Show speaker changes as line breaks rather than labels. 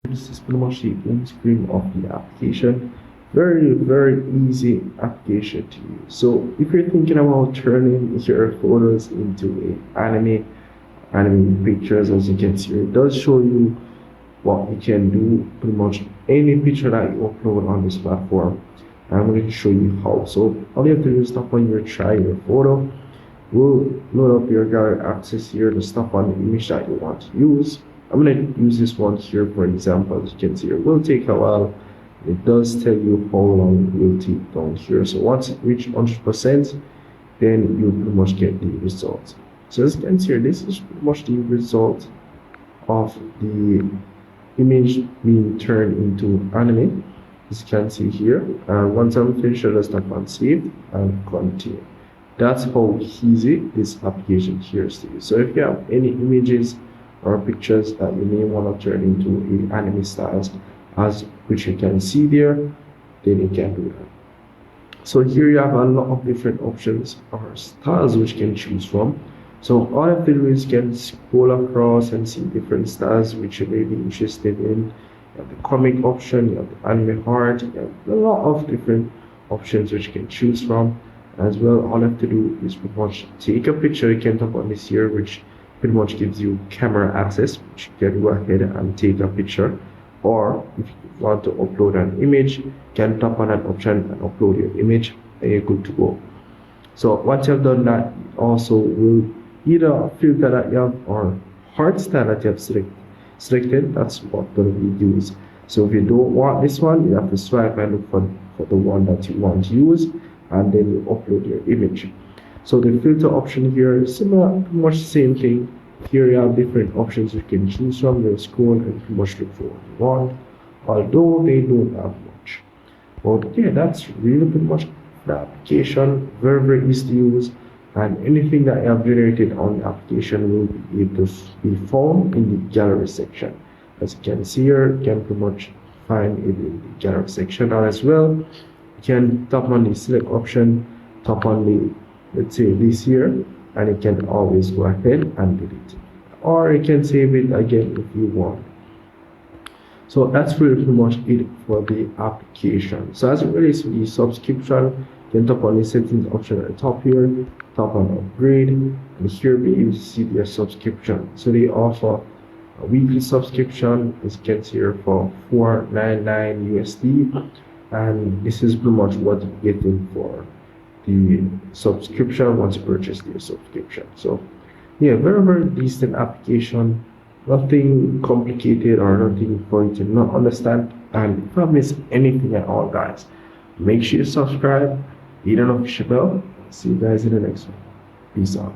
This is pretty much the home screen of the application. Very easy application to use. So if you're thinking about turning your photos into a anime pictures, as you can see, it does show you what you can do pretty much any picture that you upload on this platform. I'm going to show you how. So all you have to do is tap on your try your photo. We'll load up your gallery access here to stop on the image that you want to use. I'm going to use this one here for example. As you can see, it will take a while. It does tell you how long it will take down here. So once it reaches 100%, then you pretty much get the result. So as you can see here, this is pretty much the result of the image being turned into anime. As you can see here, once I'm finished, I'll just tap on save and continue. That's how easy this application here is to use. So if you have any images or pictures that you may want to turn into anime styles, as which you can see there, then you can do that. So here you have a lot of different options or styles which you can choose from. So all of the do you can scroll across and see different styles which you may be interested in. You have the comic option, you have the anime art, you have a lot of different options which you can choose from. As well, all you have to do is pretty much take a picture. You can tap on this here, which pretty much gives you camera access, which you can go ahead and take a picture. Or if you want to upload an image, you can tap on that option and upload your image, and you're good to go. So once you've done that, it also will either filter that you have or hard style that you have selected. That's what will be used. So if you don't want this one, you have to swipe and look for the one that you want to use, and then you upload your image. So the filter option here is similar, pretty much the same thing. Here you have different options you can choose from. You scroll and pretty much look for what you want, although they don't have much. But yeah, that's really pretty much the application. Very easy to use, and anything that you have generated on the application will be able to be found in the gallery section. As you can see here, you can pretty much find it in the gallery section, and as well you can tap on the select option, tap on the, let's say this here, and you can always go ahead and delete it, or you can save it again if you want. So that's really pretty much it for the application. So as it relates to the subscription, you can tap on the settings option at the top here, tap on upgrade, and here be able to see their subscription. So they offer a weekly subscription, as you can see here, for $4.99 USD, and this is pretty much what you're getting for the subscription once you purchase the subscription. So yeah, very decent application, nothing complicated or nothing for you to not understand. And if I miss anything at all, guys, make sure you subscribe, hit the notification bell. See you guys in the next one. Peace out.